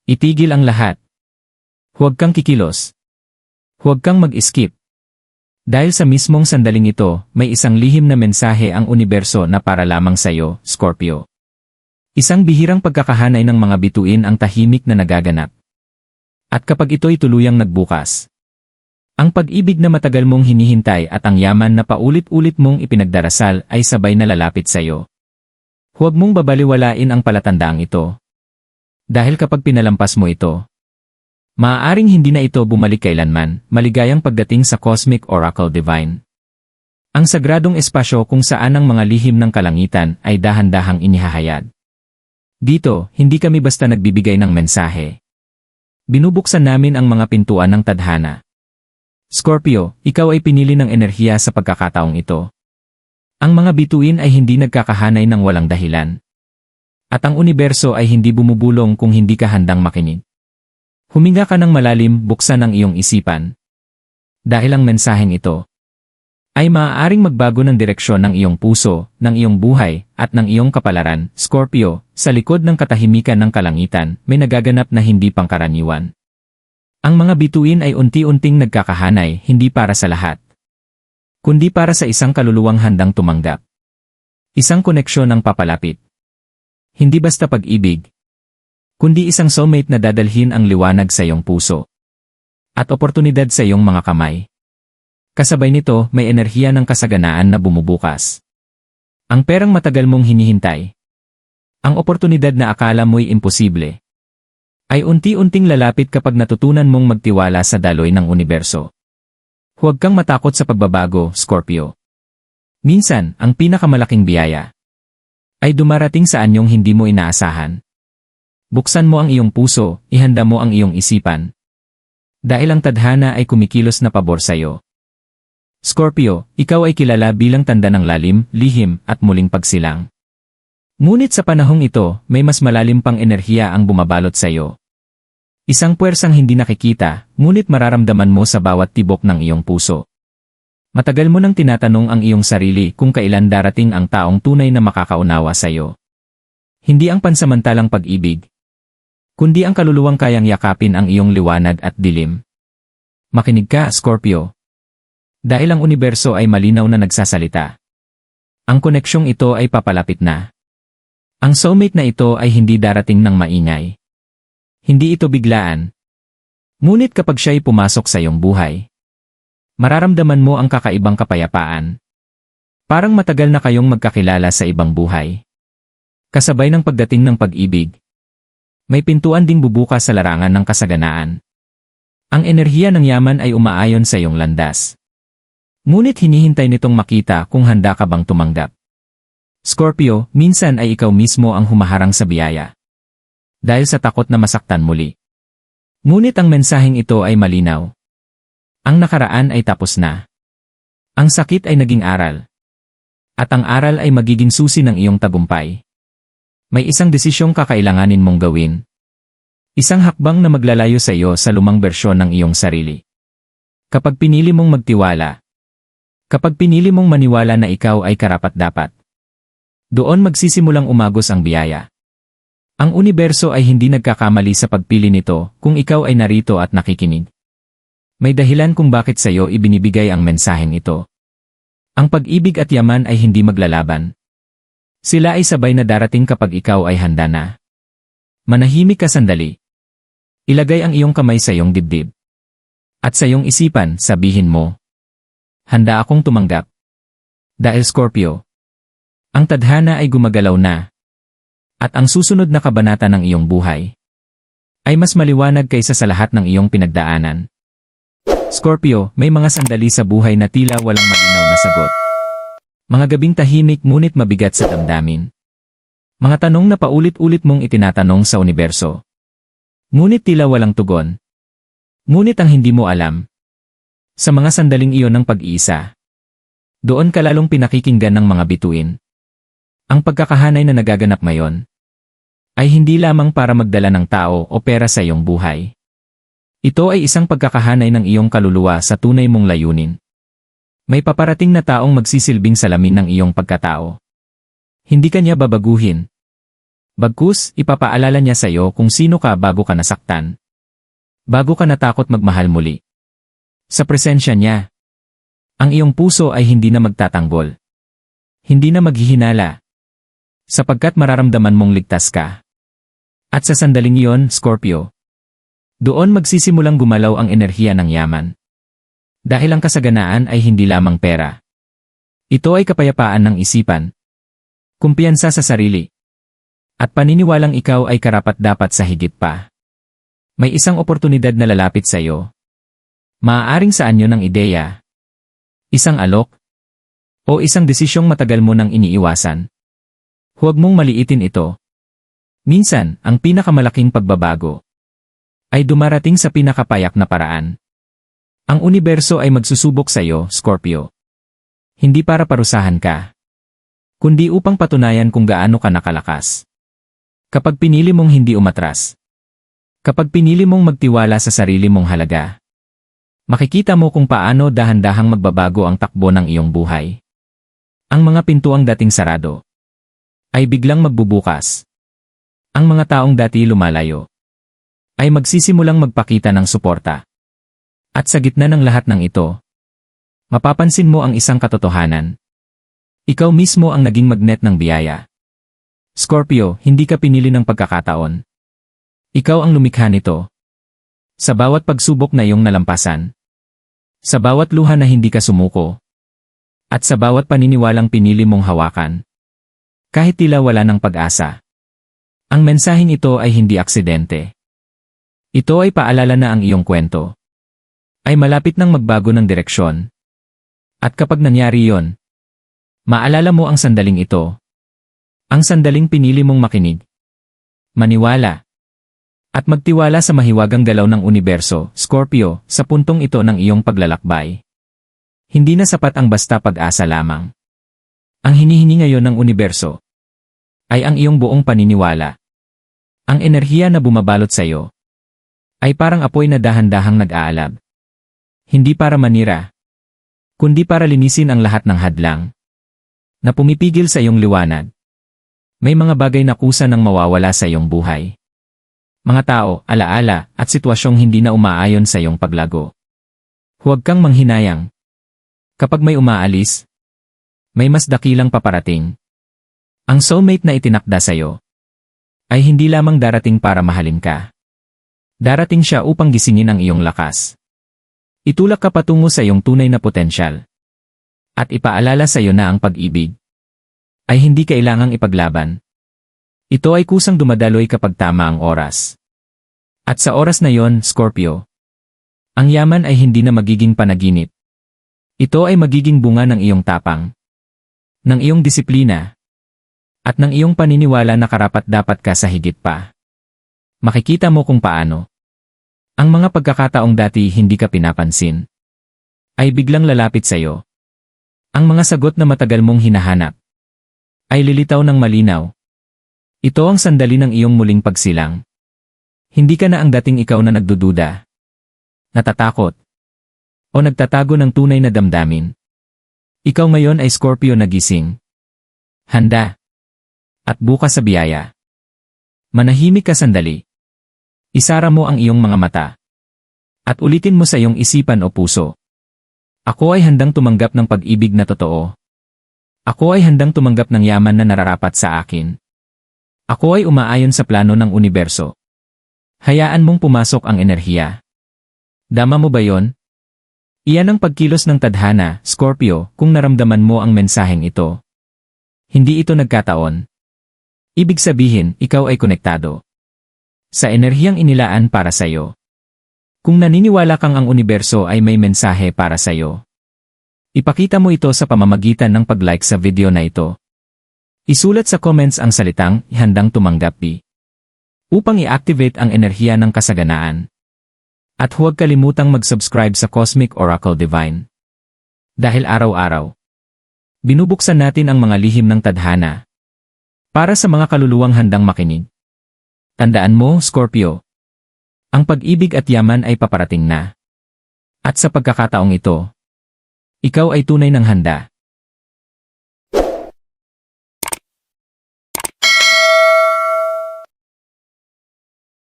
Itigil ang lahat. Huwag kang kikilos. Huwag kang mag-skip. Dahil sa mismong sandaling ito, may isang lihim na mensahe ang universo na para lamang sa'yo, Scorpio. Isang bihirang pagkakahanay ng mga bituin ang tahimik na nagaganap. At kapag ito'y tuluyang nagbukas, ang pag-ibig na matagal mong hinihintay at ang yaman na paulit-ulit mong ipinagdarasal ay sabay na lalapit sa'yo. Huwag mong babaliwalain ang palatandaang ito. Dahil kapag pinalampas mo ito, maaaring hindi na ito bumalik kailanman. Maligayang pagdating sa Cosmic Oracle Divine. Ang sagradong espasyo kung saan ang mga lihim ng kalangitan ay dahan-dahang inihahayag. Dito, hindi kami basta nagbibigay ng mensahe. Binubuksan namin ang mga pintuan ng tadhana. Scorpio, ikaw ay pinili ng enerhiya sa pagkakataong ito. Ang mga bituin ay hindi nagkakahanay ng walang dahilan. At ang universo ay hindi bumubulong kung hindi ka handang makinig. Huminga ka ng malalim, buksan ang iyong isipan. Dahil ang mensaheng ito ay maaaring magbago ng direksyon ng iyong puso, ng iyong buhay, at ng iyong kapalaran. Scorpio, sa likod ng katahimikan ng kalangitan, may nagaganap na hindi pangkaraniwan. Ang mga bituin ay unti-unting nagkakahanay, hindi para sa lahat, kundi para sa isang kaluluwang handang tumanggap. Isang koneksyon ang papalapit. Hindi basta pag-ibig, kundi isang soulmate na dadalhin ang liwanag sa iyong puso at oportunidad sa iyong mga kamay. Kasabay nito, may enerhiya ng kasaganaan na bumubukas. Ang perang matagal mong hinihintay. Ang oportunidad na akala mo'y imposible ay unti-unting lalapit kapag natutunan mong magtiwala sa daloy ng universo. Huwag kang matakot sa pagbabago, Scorpio. Minsan, ang pinakamalaking biyaya ay dumarating sa anyong hindi mo inaasahan. Buksan mo ang iyong puso, ihanda mo ang iyong isipan. Dahil ang tadhana ay kumikilos na pabor sa iyo. Scorpio, ikaw ay kilala bilang tanda ng lalim, lihim, at muling pagsilang. Ngunit sa panahong ito, may mas malalim pang enerhiya ang bumabalot sa iyo. Isang puwersang hindi nakikita, ngunit mararamdaman mo sa bawat tibok ng iyong puso. Matagal mo nang tinatanong ang iyong sarili kung kailan darating ang taong tunay na makakaunawa sa iyo. Hindi ang pansamantalang pag-ibig, kundi ang kaluluwang kayang yakapin ang iyong liwanag at dilim. Makinig ka, Scorpio. Dahil ang universo ay malinaw na nagsasalita. Ang koneksyong ito ay papalapit na. Ang soulmate na ito ay hindi darating ng maingay. Hindi ito biglaan. Ngunit kapag siya'y pumasok sa iyong buhay, mararamdaman mo ang kakaibang kapayapaan. Parang matagal na kayong magkakilala sa ibang buhay. Kasabay ng pagdating ng pag-ibig, may pintuan ding bubukas sa larangan ng kasaganaan. Ang enerhiya ng yaman ay umaayon sa iyong landas. Ngunit hinihintay nitong makita kung handa ka bang tumanggap. Scorpio, minsan ay ikaw mismo ang humaharang sa biyaya. Dahil sa takot na masaktan muli. Ngunit ang mensaheng ito ay malinaw. Ang nakaraan ay tapos na. Ang sakit ay naging aral. At ang aral ay magiging susi ng iyong tagumpay. May isang desisyong kakailanganin mong gawin. Isang hakbang na maglalayo sa iyo sa lumang bersyon ng iyong sarili. Kapag pinili mong magtiwala. Kapag pinili mong maniwala na ikaw ay karapat-dapat. Doon magsisimulang umagos ang biyaya. Ang universo ay hindi nagkakamali sa pagpili nito kung ikaw ay narito at nakikinig. May dahilan kung bakit sa iyo ibinibigay ang mensaheng ito. Ang pag-ibig at yaman ay hindi maglalaban. Sila ay sabay na darating kapag ikaw ay handa na. Manahimik ka sandali. Ilagay ang iyong kamay sa iyong dibdib. At sa iyong isipan, sabihin mo, handa akong tumanggap. Dahil Scorpio, ang tadhana ay gumagalaw na. At ang susunod na kabanata ng iyong buhay ay mas maliwanag kaysa sa lahat ng iyong pinagdaanan. Scorpio, may mga sandali sa buhay na tila walang malinaw na sagot. Mga gabing tahimik ngunit mabigat sa damdamin. Mga tanong na paulit-ulit mong itinatanong sa universo. Ngunit tila walang tugon. Ngunit ang hindi mo alam, sa mga sandaling iyon ng pag-iisa, doon ka lalong pinakikinggan ng mga bituin. Ang pagkakahanay na nagaganap ngayon ay hindi lamang para magdala ng tao o pera sa iyong buhay. Ito ay isang pagkakahanay ng iyong kaluluwa sa tunay mong layunin. May paparating na taong magsisilbing salamin ng iyong pagkatao. Hindi ka niya babaguhin. Bagkus, ipapaalala niya sa iyo kung sino ka bago ka nasaktan. Bago ka natakot magmahal muli. Sa presensya niya, ang iyong puso ay hindi na magtatanggol. Hindi na maghihinala. Sapagkat mararamdaman mong ligtas ka. At sa sandaling iyon, Scorpio, doon magsisimulang gumalaw ang enerhiya ng yaman. Dahil ang kasaganaan ay hindi lamang pera. Ito ay kapayapaan ng isipan, kumpiyansa sa sarili, at paniniwalang ikaw ay karapat-dapat sa higit pa. May isang oportunidad na lalapit sa iyo. Maaaring sa anyo ng ideya, isang alok, o isang desisyong matagal mo nang iniiwasan. Huwag mong maliitin ito. Minsan, ang pinakamalaking pagbabago ay dumarating sa pinakapayak na paraan. Ang universo ay magsusubok sa iyo, Scorpio. Hindi para parusahan ka, kundi upang patunayan kung gaano ka nakalakas. Kapag pinili mong hindi umatras, kapag pinili mong magtiwala sa sarili mong halaga, makikita mo kung paano dahan-dahang magbabago ang takbo ng iyong buhay. Ang mga pintuang dating sarado ay biglang magbubukas. Ang mga taong dati lumalayo ay magsisimulang magpakita ng suporta. At sa gitna ng lahat ng ito, mapapansin mo ang isang katotohanan. Ikaw mismo ang naging magnet ng biyaya. Scorpio, hindi ka pinili ng pagkakataon. Ikaw ang lumikha nito. Sa bawat pagsubok na iyong nalampasan, sa bawat luha na hindi ka sumuko, at sa bawat paniniwalang pinili mong hawakan, kahit tila wala ng pag-asa. Ang mensaheng ito ay hindi aksidente. Ito ay paalala na ang iyong kwento ay malapit nang magbago ng direksyon. At kapag nangyari yon, maalala mo ang sandaling ito. Ang sandaling pinili mong makinig, maniwala, at magtiwala sa mahiwagang galaw ng universo, Scorpio, sa puntong ito ng iyong paglalakbay. Hindi na sapat ang basta pag-asa lamang. Ang hinihingi ngayon ng universo ay ang iyong buong paniniwala. Ang enerhiya na bumabalot sa iyo ay parang apoy na dahan-dahang nag-aalab. Hindi para manira, kundi para linisin ang lahat ng hadlang na pumipigil sa iyong liwanag. May mga bagay na kusa nang mawawala sa iyong buhay. Mga tao, alaala, at sitwasyong hindi na umaayon sa iyong paglago. Huwag kang manghinayang. Kapag may umaalis, may mas dakilang paparating. Ang soulmate na itinakda sa iyo ay hindi lamang darating para mahalin ka. Darating siya upang gisingin ang iyong lakas. Itulak ka patungo sa iyong tunay na potensyal. At ipaalala sa iyo na ang pag-ibig ay hindi kailangang ipaglaban. Ito ay kusang dumadaloy kapag tama ang oras. At sa oras na yon, Scorpio, ang yaman ay hindi na magiging panaginip. Ito ay magiging bunga ng iyong tapang, ng iyong disiplina, at ng iyong paniniwala na karapat-dapat ka sa higit pa. Makikita mo kung paano ang mga pagkakataong dati hindi ka pinapansin ay biglang lalapit sa iyo. Ang mga sagot na matagal mong hinahanap ay lilitaw ng malinaw. Ito ang sandali ng iyong muling pagsilang. Hindi ka na ang dating ikaw na nagdududa, natatakot, o nagtatago ng tunay na damdamin. Ikaw ngayon ay Scorpio na gising, handa, at bukas sa biyaya. Manahimik ka sandali. Isara mo ang iyong mga mata. At ulitin mo sa iyong isipan o puso. Ako ay handang tumanggap ng pag-ibig na totoo. Ako ay handang tumanggap ng yaman na nararapat sa akin. Ako ay umaayon sa plano ng universo. Hayaan mong pumasok ang enerhiya. Dama mo ba yon? Iyan ang pagkilos ng tadhana, Scorpio, kung naramdaman mo ang mensaheng ito. Hindi ito nagkataon. Ibig sabihin, ikaw ay konektado sa enerhiyang inilaan para sa iyo. Kung naniniwala kang ang universo ay may mensahe para sa iyo, ipakita mo ito sa pamamagitan ng pag-like sa video na ito. Isulat sa comments ang salitang, handang tumanggap upang i-activate ang enerhiya ng kasaganaan. At huwag kalimutang mag-subscribe sa Cosmic Oracle Divine. Dahil araw-araw, binubuksan natin ang mga lihim ng tadhana para sa mga kaluluwang handang makinig. Tandaan mo, Scorpio, ang pag-ibig at yaman ay paparating na. At sa pagkakataong ito, ikaw ay tunay ng handa.